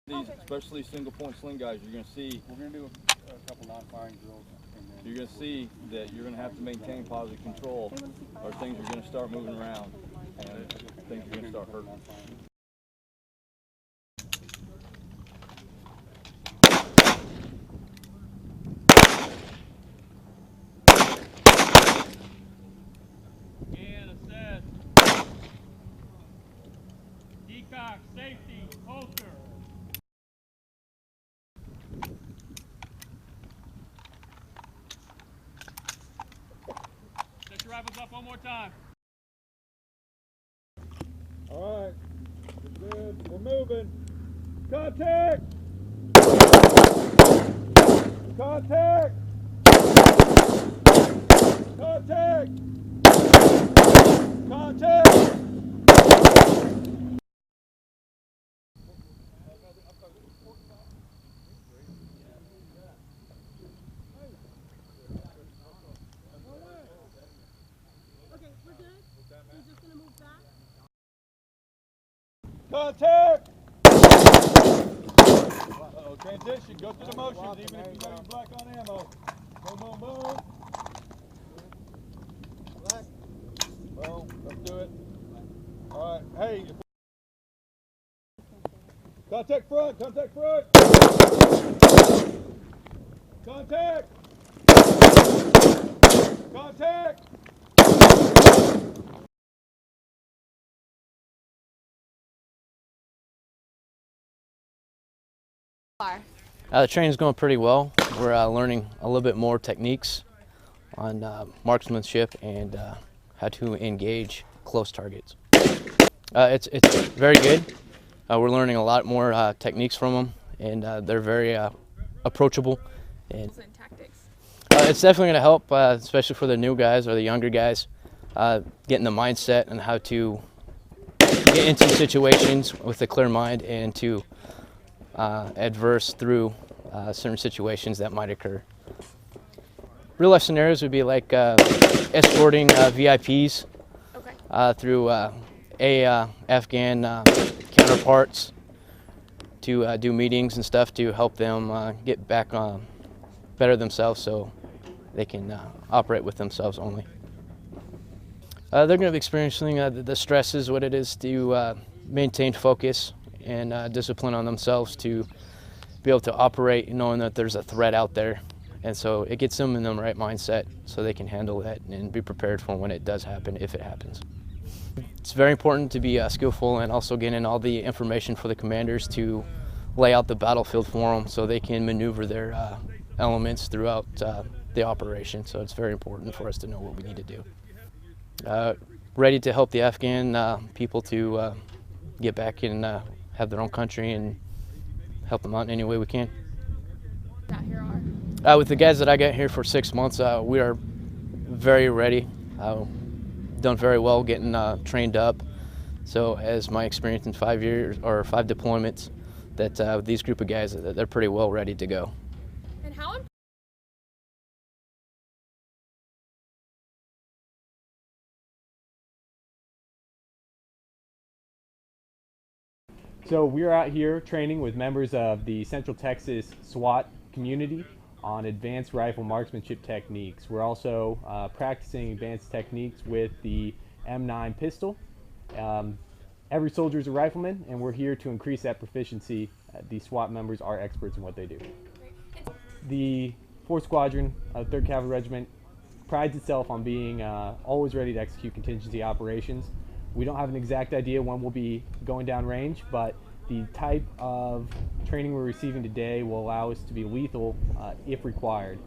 These, especially single point sling guys, you're going to see. We're going to do a couple non-firing drills. You're going to see that you're going to have to maintain positive control, or things are going to start moving around, and things are going to start hurting. Scan, assess. Decock, safety, holster. Set your rifles up one more time. All right, we're good. We're moving. Contact! Contact! Contact! Contact! Okay, we're good. We're just gonna move back. Contact! Transition, go through the motions, even if you're black on ammo. Boom, boom, boom. Black. Boom, let's do it. All right, hey. Contact front, contact front. Contact. Contact. The training's going pretty well. We're learning a little bit more techniques on marksmanship and how to engage close targets. It's very good. We're learning a lot more techniques from them, and they're very approachable. And it's definitely going to help, especially for the new guys or the younger guys, getting the mindset and how to get into situations with a clear mind and to adverse through certain situations that might occur. Real life scenarios would be like escorting VIPs through Afghan counterparts to do meetings and stuff to help them get back better themselves so they can operate with themselves only. They're going to be experiencing the stresses, what it is to maintain focus and discipline on themselves to be able to operate knowing that there's a threat out there. And so it gets them in the right mindset so they can handle that and be prepared for when it does happen, if it happens. It's very important to be skillful and also getting all the information for the commanders to lay out the battlefield for them so they can maneuver their elements throughout the operation. So it's very important for us to know what we need to do. Ready to help the Afghan people to get back and have their own country and help them out in any way we can. With the guys that I got here for 6 months, we are very ready. Done very well getting trained up. So as my experience in 5 years or 5 deployments, that these group of guys, they're pretty well ready to go. And how So we're out here training with members of the Central Texas SWAT community on advanced rifle marksmanship techniques. We're also practicing advanced techniques with the M9 pistol. Every soldier is a rifleman, and we're here to increase that proficiency. The SWAT members are experts in what they do. The 4th Squadron of 3rd Cavalry Regiment prides itself on being always ready to execute contingency operations. We don't have an exact idea when we'll be going down range, but the type of training we're receiving today will allow us to be lethal if required.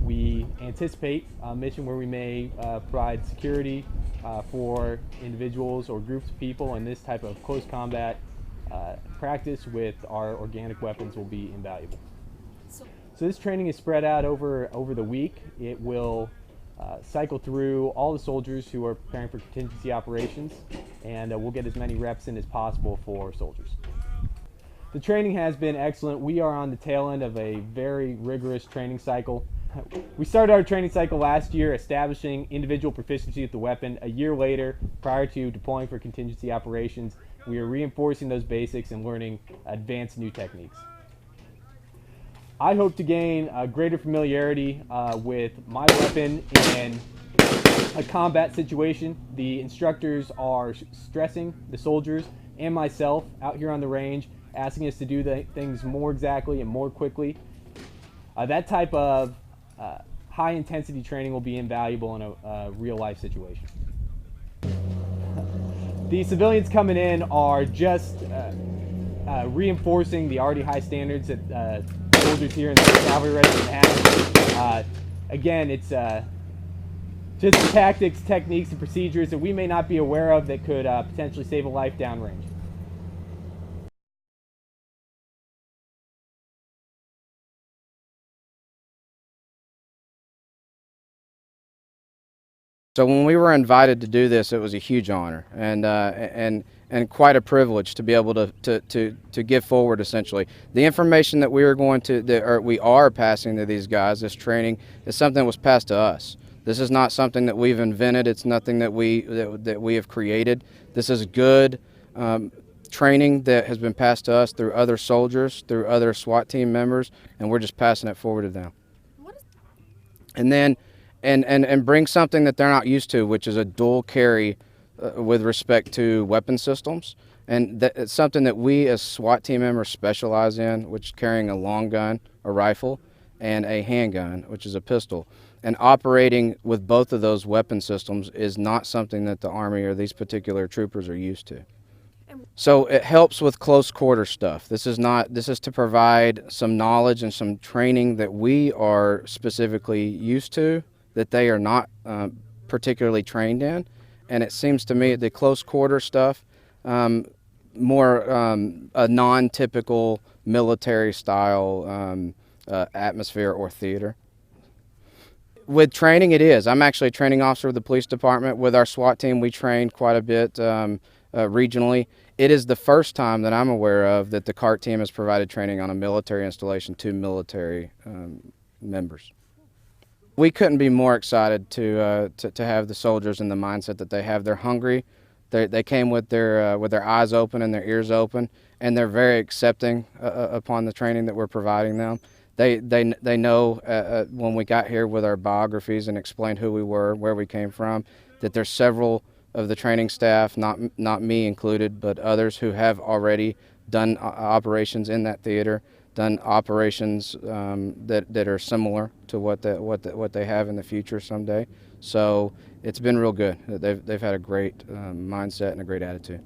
We anticipate a mission where we may provide security for individuals or groups of people, and this type of close combat practice with our organic weapons will be invaluable. So this training is spread out over the week. It will cycle through all the soldiers who are preparing for contingency operations, and we'll get as many reps in as possible for soldiers. The training has been excellent. We are on the tail end of a very rigorous training cycle. We started our training cycle last year establishing individual proficiency with the weapon. A year later, prior to deploying for contingency operations, we are reinforcing those basics and learning advanced new techniques. I hope to gain a greater familiarity with my weapon in a combat situation. The instructors are stressing the soldiers and myself out here on the range, asking us to do things more exactly and more quickly. That type of high intensity training will be invaluable in a real life situation. The civilians coming in are just reinforcing the already high standards that soldiers here in the Cavalry Regiment have. Again, it's just the tactics, techniques, and procedures that we may not be aware of that could potentially save a life downrange. So when we were invited to do this, it was a huge honor and quite a privilege to be able to give forward. Essentially, the information that we are passing to these guys, this training, is something that was passed to us. This is not something that we've invented. It's nothing that we have created. This is good training that has been passed to us through other soldiers, through other SWAT team members, and we're just passing it forward to them. And then. And bring something that they're not used to, which is a dual carry with respect to weapon systems. And it's something that we as SWAT team members specialize in, which is carrying a long gun, a rifle, and a handgun, which is a pistol. And operating with both of those weapon systems is not something that the Army or these particular troopers are used to. So it helps with close quarter stuff. This is to provide some knowledge and some training that we are specifically used to, that they are not particularly trained in. And it seems to me the close quarter stuff, more a non-typical military style atmosphere or theater. With training, it is. I'm actually a training officer of the police department. With our SWAT team, we train quite a bit regionally. It is the first time that I'm aware of that the CART team has provided training on a military installation to military members. We couldn't be more excited to have the soldiers in the mindset that they have. They're hungry. They came with their eyes open and their ears open, and they're very accepting upon the training that we're providing them. They know when we got here with our biographies and explained who we were, where we came from, that there's several of the training staff, not me included, but others who have already done operations in that theater, done operations that are similar to what they have in the future someday. So it's been real good. They've had a great mindset and a great attitude.